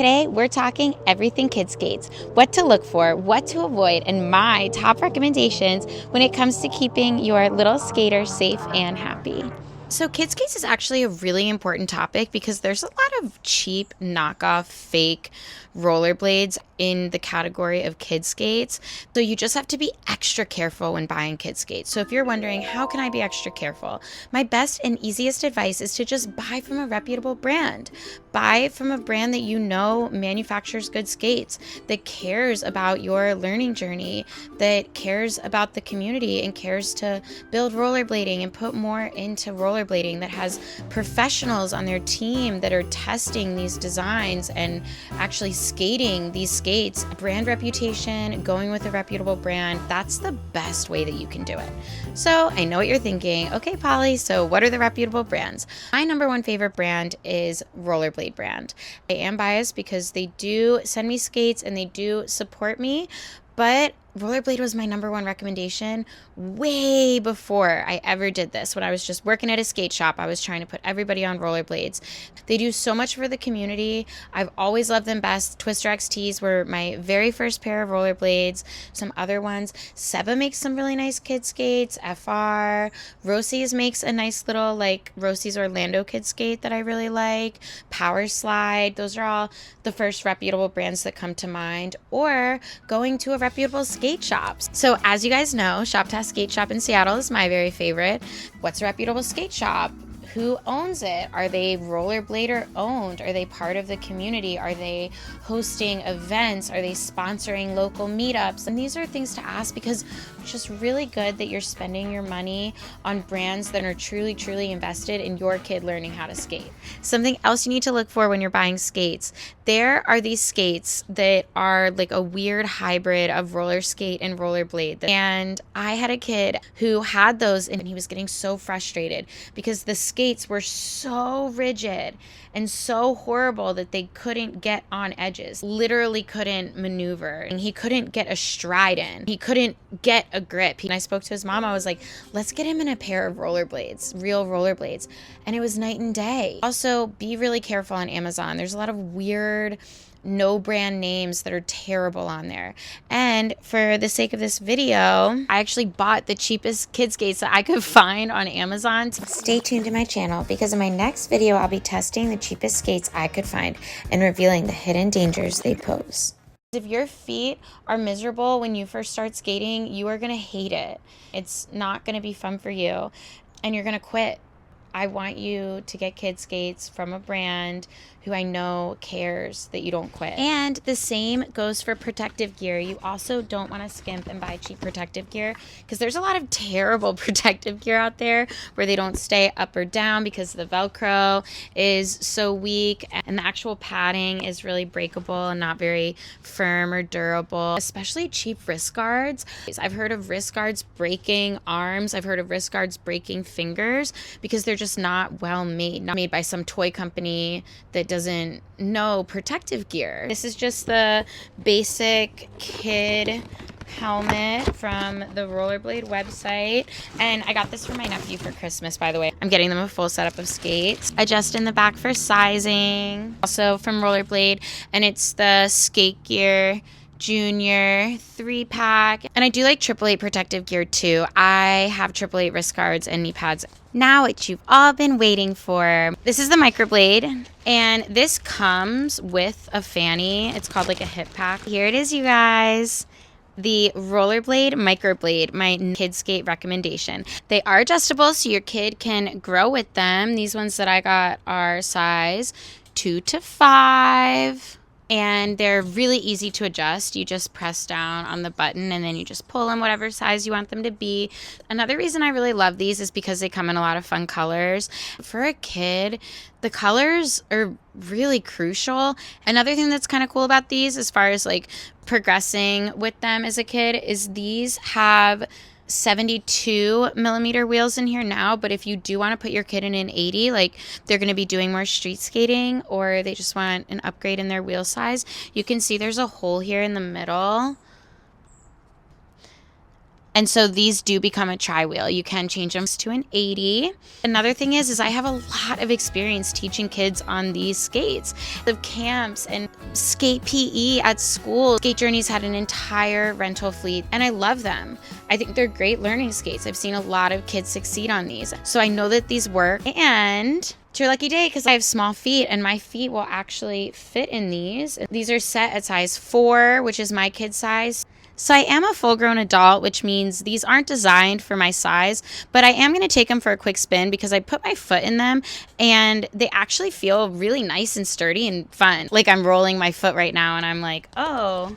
Today, we're talking everything kid skates, what to look for, what to avoid, and my top recommendations when it comes to keeping your little skater safe and happy. So kid skates is actually a really important topic because there's a lot of cheap knockoff fake rollerblades in the category of kid skates. So you just have to be extra careful when buying kid skates. So if you're wondering, how can I be extra careful? My best and easiest advice is to just buy from a reputable brand. Buy from a brand that you know manufactures good skates, that cares about your learning journey, that cares about the community and cares to build rollerblading and put more into rollerblading, that has professionals on their team that are testing these designs and actually skating these skates. Brand reputation, going with a reputable brand, that's the best way that you can do it. So I know what you're thinking. Okay, Polly, so what are the reputable brands? My number one favorite brand is Rollerblade brand. I am biased because they do send me skates and they do support me, but Rollerblade was my number one recommendation way before I ever did this. When I was just working at a skate shop, I was trying to put everybody on rollerblades. They do so much for the community. I've always loved them best. Twister XTs were my very first pair of rollerblades. Some other ones. Seba makes some really nice kid skates. FR. Rosie's makes a nice little like Rosie's Orlando kid skate that I really like. Power Slide. Those are all the first reputable brands that come to mind. Or going to a reputable skate shops. So as you guys know, Shop Task Skate Shop in Seattle is my very favorite. What's a reputable skate shop? Who owns it? Are they rollerblader owned? Are they part of the community? Are they hosting events? Are they sponsoring local meetups? And these are things to ask because it's just really good that you're spending your money on brands that are truly, truly invested in your kid learning how to skate. Something else you need to look for when you're buying skates. There are these skates that are like a weird hybrid of roller skate and rollerblade. And I had a kid who had those and he was getting so frustrated because the skates were so rigid and so horrible that they couldn't get on edges, literally couldn't maneuver. And he couldn't get a stride in. He couldn't get a grip. And I spoke to his mom. I was like, let's get him in a pair of rollerblades, real rollerblades. And it was night and day. Also, be really careful on Amazon. There's a lot of weird no brand names that are terrible on there. And for the sake of this video, I actually bought the cheapest kid skates that I could find on Amazon. Stay tuned to my channel because in my next video, I'll be testing the cheapest skates I could find and revealing the hidden dangers they pose. If your feet are miserable when you first start skating, you are going to hate it. It's not going to be fun for you and you're going to quit. I want you to get kid skates from a brand who I know cares that you don't quit. And the same goes for protective gear. You also don't want to skimp and buy cheap protective gear because there's a lot of terrible protective gear out there where they don't stay up or down because the Velcro is so weak and the actual padding is really breakable and not very firm or durable, especially cheap wrist guards. I've heard of wrist guards breaking arms. I've heard of wrist guards breaking fingers because they're just not well made, not made by some toy company that doesn't know protective gear. This is just the basic kid helmet from the Rollerblade website, and I got this for my nephew for Christmas, by the way. I'm getting them a full setup of skates. Adjust in the back for sizing. Also from Rollerblade, and it's the skate gear Junior 3-pack. And I do like 888 protective gear too. I have 888 wrist guards and knee pads. Now what you've all been waiting for. This is the Microblade, and this comes with a fanny. It's called like a hip pack. Here it is, you guys. The Rollerblade Microblade, my kid skate recommendation. They are adjustable so your kid can grow with them. These ones that I got are size 2 to 5. And they're really easy to adjust. You just press down on the button and then you just pull them whatever size you want them to be. Another reason I really love these is because they come in a lot of fun colors. For a kid, the colors are really crucial. Another thing that's kind of cool about these as far as like progressing with them as a kid is these have 72 millimeter wheels in here now, but if you do want to put your kid in an 80, like they're going to be doing more street skating or they just want an upgrade in their wheel size, you can see there's a hole here in the middle And so these do become a tri-wheel. You can change them to an 80. Another thing is I have a lot of experience teaching kids on these skates. Of camps and skate PE at school. Skate Journeys had an entire rental fleet, and I love them. I think they're great learning skates. I've seen a lot of kids succeed on these. So I know that these work. And it's your lucky day because I have small feet and my feet will actually fit in these. These are set at size 4, which is my kid size. So I am a full-grown adult, which means these aren't designed for my size, but I am going to take them for a quick spin because I put my foot in them and they actually feel really nice and sturdy and fun. Like I'm rolling my foot right now and I'm like, oh,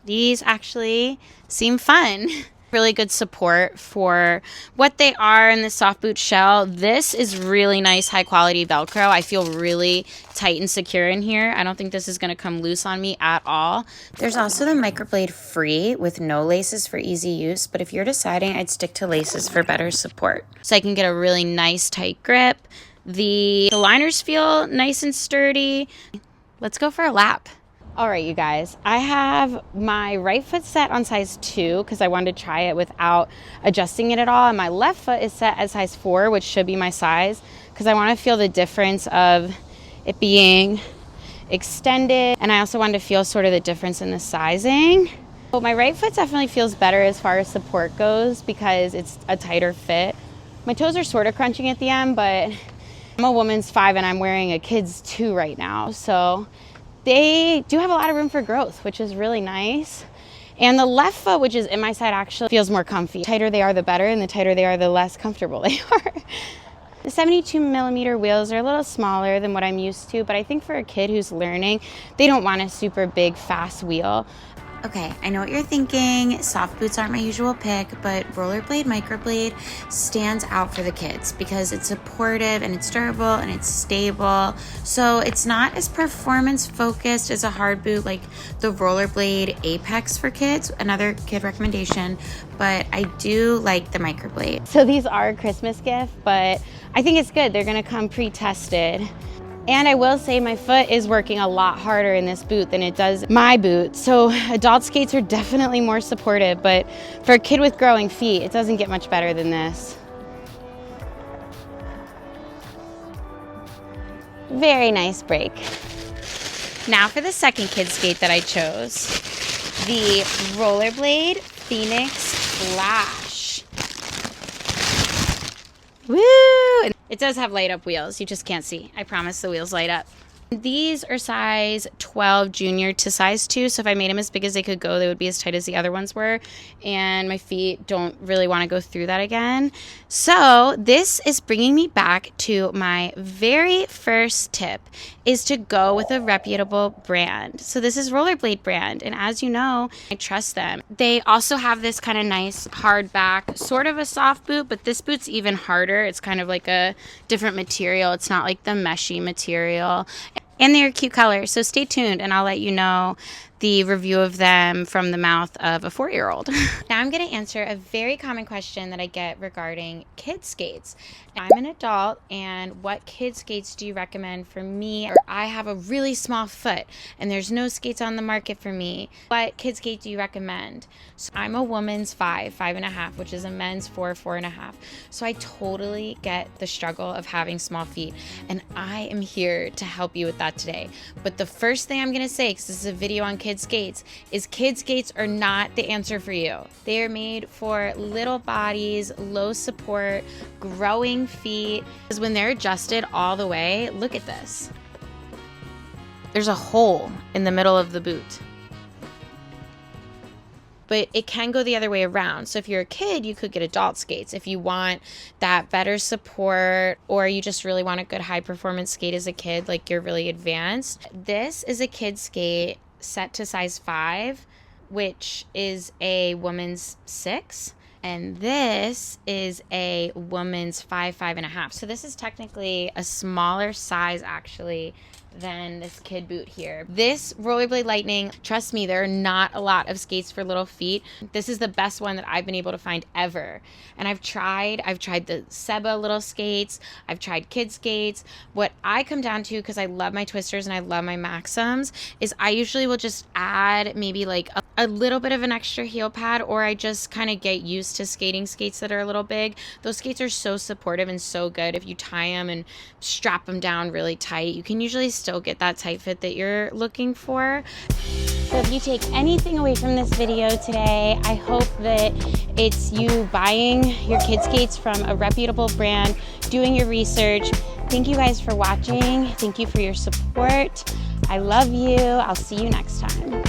these actually seem fun. Really good support for what they are in the soft boot shell. This is really nice, high quality Velcro. I feel really tight and secure in here. I don't think this is going to come loose on me at all. There's also the Microblade Free with no laces for easy use, but if you're deciding, I'd stick to laces for better support. So I can get a really nice tight grip. The liners feel nice and sturdy. Let's go for a lap. All right, you guys, I have my right foot set on size 2 because I wanted to try it without adjusting it at all. And my left foot is set at size 4, which should be my size, because I want to feel the difference of it being extended. And I also wanted to feel sort of the difference in the sizing. So my right foot definitely feels better as far as support goes because it's a tighter fit. My toes are sort of crunching at the end, but I'm a woman's 5 and I'm wearing a kid's 2 right now. So they do have a lot of room for growth, which is really nice. And the left foot, which is in my side, actually feels more comfy. The tighter they are, the better, and the tighter they are, the less comfortable they are. The 72 millimeter wheels are a little smaller than what I'm used to, but I think for a kid who's learning, they don't want a super big, fast wheel. Okay, I know what you're thinking. Soft boots aren't my usual pick, but Rollerblade Microblade stands out for the kids because it's supportive and it's durable and it's stable. So it's not as performance focused as a hard boot like the Rollerblade Apex for kids, another kid recommendation, but I do like the Microblade. So these are a Christmas gift, but I think it's good. They're gonna come pre-tested. And I will say my foot is working a lot harder in this boot than it does my boot. So adult skates are definitely more supportive, but for a kid with growing feet, it doesn't get much better than this. Very nice break. Now for the second kid skate that I chose, the Rollerblade Phoenix Flash. Woo! It does have light up wheels. You just can't see. I promise the wheels light up. These are size 12 junior to size 2. So if I made them as big as they could go, they would be as tight as the other ones were. And my feet don't really want to go through that again. So this is bringing me back to my very first tip is to go with a reputable brand. So this is Rollerblade brand. And as you know, I trust them. They also have this kind of nice hard back, sort of a soft boot, but this boot's even harder. It's kind of like a different material. It's not like the meshy material. And they're cute colors, so stay tuned and I'll let you know the review of them from the mouth of a 4-year-old. Now I'm going to answer a very common question that I get regarding kid skates. Now, I'm an adult, and what kid skates do you recommend for me? Or I have a really small foot and there's no skates on the market for me. What kid skate do you recommend? So I'm a woman's 5.5, which is a men's 4.5. So I totally get the struggle of having small feet, and I am here to help you with that today. But the first thing I'm going to say, because this is a video on kid skates, is kid skates are not the answer for you. They are made for little bodies, low support, growing feet. Because when they're adjusted all the way, look at this. There's a hole in the middle of the boot. But it can go the other way around. So if you're a kid, you could get adult skates. If you want that better support, or you just really want a good high performance skate as a kid, like you're really advanced. This is a kid skate set to size 5, which is a woman's 6. And this is a woman's 5.5. So this is technically a smaller size actually than this kid boot here. This Rollerblade Lightning, trust me, there are not a lot of skates for little feet. This is the best one that I've been able to find ever. And I've tried the Seba little skates. I've tried kid skates. What I come down to, because I love my twisters and I love my Maxims, is I usually will just add maybe like a little bit of an extra heel pad, or I just kind of get used to skating skates that are a little big. Those skates are so supportive and so good. If you tie them and strap them down really tight, you can usually still get that tight fit that you're looking for. So if you take anything away from this video today, I hope that it's you buying your kid skates from a reputable brand, doing your research. Thank you guys for watching. Thank you for your support. I love you. I'll see you next time.